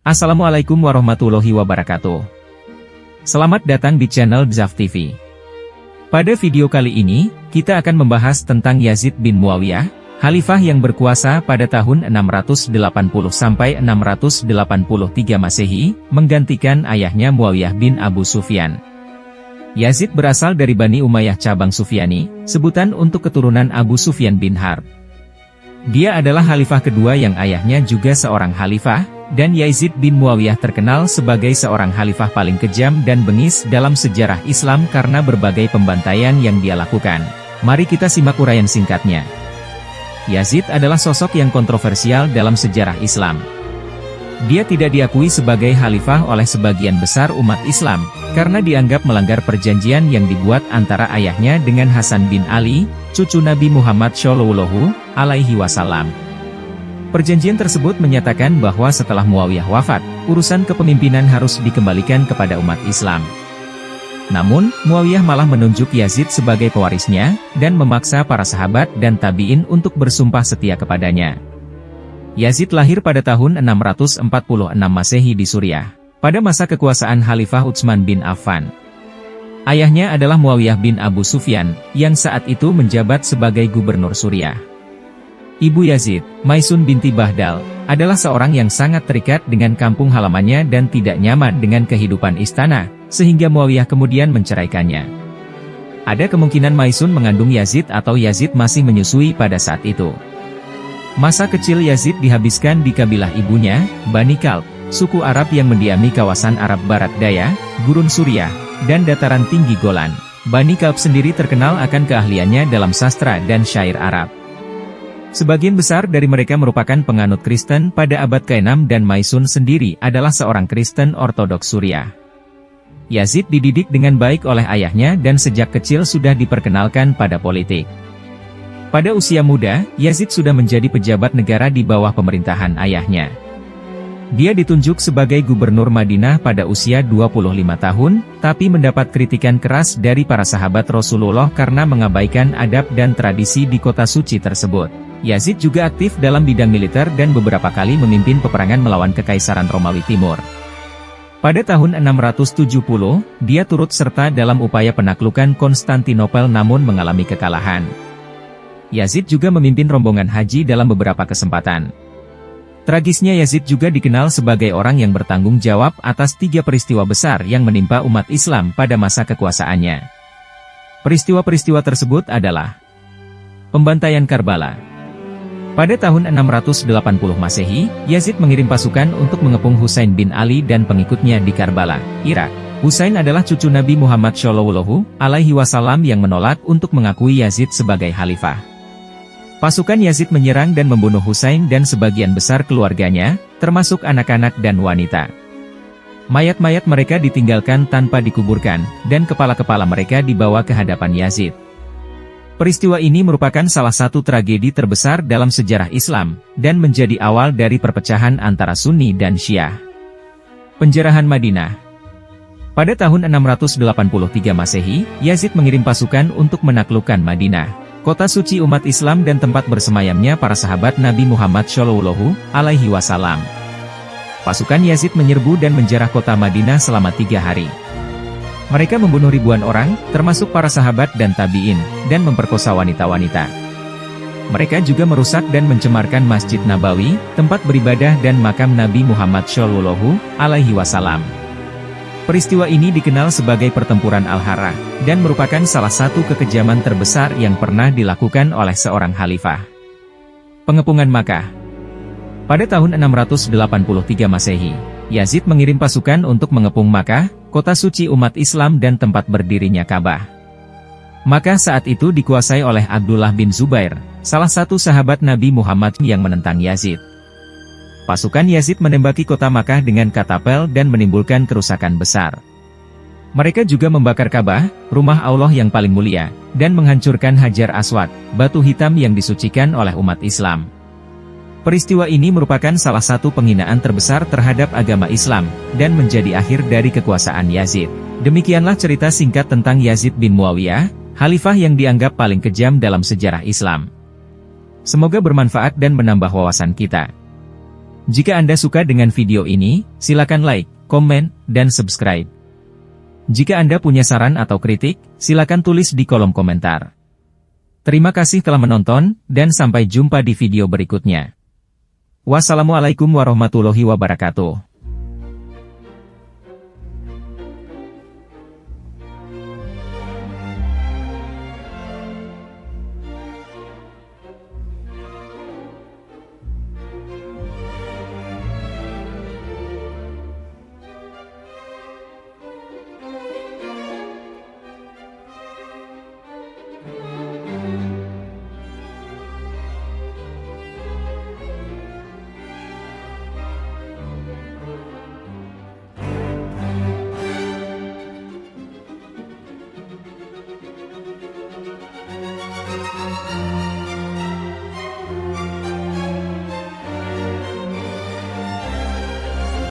Assalamualaikum warahmatullahi wabarakatuh. Selamat datang di channel Dzaf TV. Pada video kali ini, kita akan membahas tentang Yazid bin Muawiyah, Khalifah yang berkuasa pada tahun 680-683 Masehi, menggantikan ayahnya Muawiyah bin Abu Sufyan. Yazid berasal dari Bani Umayyah cabang Sufyani, sebutan untuk keturunan Abu Sufyan bin Harb. Dia adalah khalifah kedua yang ayahnya juga seorang khalifah, dan Yazid bin Muawiyah terkenal sebagai seorang khalifah paling kejam dan bengis dalam sejarah Islam karena berbagai pembantaian yang dia lakukan. Mari kita simak uraian singkatnya. Yazid adalah sosok yang kontroversial dalam sejarah Islam. Dia tidak diakui sebagai khalifah oleh sebagian besar umat Islam, karena dianggap melanggar perjanjian yang dibuat antara ayahnya dengan Hasan bin Ali, cucu Nabi Muhammad Shallallahu Alaihi Wasallam. Perjanjian tersebut menyatakan bahwa setelah Muawiyah wafat, urusan kepemimpinan harus dikembalikan kepada umat Islam. Namun, Muawiyah malah menunjuk Yazid sebagai pewarisnya, dan memaksa para sahabat dan tabi'in untuk bersumpah setia kepadanya. Yazid lahir pada tahun 646 Masehi di Suriah, pada masa kekuasaan Khalifah Utsman bin Affan. Ayahnya adalah Muawiyah bin Abu Sufyan, yang saat itu menjabat sebagai gubernur Suriah. Ibu Yazid, Maisun binti Bahdal, adalah seorang yang sangat terikat dengan kampung halamannya dan tidak nyaman dengan kehidupan istana, sehingga Muawiyah kemudian menceraikannya. Ada kemungkinan Maisun mengandung Yazid atau Yazid masih menyusui pada saat itu. Masa kecil Yazid dihabiskan di kabilah ibunya, Bani Kalb, suku Arab yang mendiami kawasan Arab Barat Daya, Gurun Suriah, dan dataran tinggi Golan. Bani Kalb sendiri terkenal akan keahliannya dalam sastra dan syair Arab. Sebagian besar dari mereka merupakan penganut Kristen pada abad ke-6 dan Maisun sendiri adalah seorang Kristen Ortodoks Suriah. Yazid dididik dengan baik oleh ayahnya dan sejak kecil sudah diperkenalkan pada politik. Pada usia muda, Yazid sudah menjadi pejabat negara di bawah pemerintahan ayahnya. Dia ditunjuk sebagai gubernur Madinah pada usia 25 tahun, tapi mendapat kritikan keras dari para sahabat Rasulullah karena mengabaikan adab dan tradisi di kota suci tersebut. Yazid juga aktif dalam bidang militer dan beberapa kali memimpin peperangan melawan Kekaisaran Romawi Timur. Pada tahun 670, dia turut serta dalam upaya penaklukan Konstantinopel namun mengalami kekalahan. Yazid juga memimpin rombongan haji dalam beberapa kesempatan. Tragisnya Yazid juga dikenal sebagai orang yang bertanggung jawab atas 3 peristiwa besar yang menimpa umat Islam pada masa kekuasaannya. Peristiwa-peristiwa tersebut adalah pembantaian Karbala. Pada tahun 680 Masehi, Yazid mengirim pasukan untuk mengepung Husain bin Ali dan pengikutnya di Karbala, Irak. Husain adalah cucu Nabi Muhammad Shallallahu Alaihi Wasallam yang menolak untuk mengakui Yazid sebagai khalifah. Pasukan Yazid menyerang dan membunuh Husain dan sebagian besar keluarganya, termasuk anak-anak dan wanita. Mayat-mayat mereka ditinggalkan tanpa dikuburkan, dan kepala-kepala mereka dibawa ke hadapan Yazid. Peristiwa ini merupakan salah satu tragedi terbesar dalam sejarah Islam, dan menjadi awal dari perpecahan antara Sunni dan Syiah. Penjarahan Madinah. Pada tahun 683 Masehi, Yazid mengirim pasukan untuk menaklukkan Madinah, kota suci umat Islam dan tempat bersemayamnya para sahabat Nabi Muhammad Shallallahu Alaihi Wasallam. Pasukan Yazid menyerbu dan menjarah kota Madinah selama 3 hari. Mereka membunuh ribuan orang, termasuk para sahabat dan tabi'in, dan memperkosa wanita-wanita. Mereka juga merusak dan mencemarkan Masjid Nabawi, tempat beribadah dan makam Nabi Muhammad Shallallahu Alaihi Wasallam. Peristiwa ini dikenal sebagai Pertempuran Al-Harrah, dan merupakan salah satu kekejaman terbesar yang pernah dilakukan oleh seorang khalifah. Pengepungan Makkah. Pada tahun 683 Masehi, Yazid mengirim pasukan untuk mengepung Makkah, kota suci umat Islam dan tempat berdirinya Ka'bah. Makkah saat itu dikuasai oleh Abdullah bin Zubair, salah satu sahabat Nabi Muhammad yang menentang Yazid. Pasukan Yazid menembaki kota Makkah dengan katapel dan menimbulkan kerusakan besar. Mereka juga membakar Ka'bah, rumah Allah yang paling mulia, dan menghancurkan Hajar Aswad, batu hitam yang disucikan oleh umat Islam. Peristiwa ini merupakan salah satu penghinaan terbesar terhadap agama Islam, dan menjadi akhir dari kekuasaan Yazid. Demikianlah cerita singkat tentang Yazid bin Muawiyah, khalifah yang dianggap paling kejam dalam sejarah Islam. Semoga bermanfaat dan menambah wawasan kita. Jika Anda suka dengan video ini, silakan like, komen, dan subscribe. Jika Anda punya saran atau kritik, silakan tulis di kolom komentar. Terima kasih telah menonton, dan sampai jumpa di video berikutnya. Wassalamualaikum warahmatullahi wabarakatuh.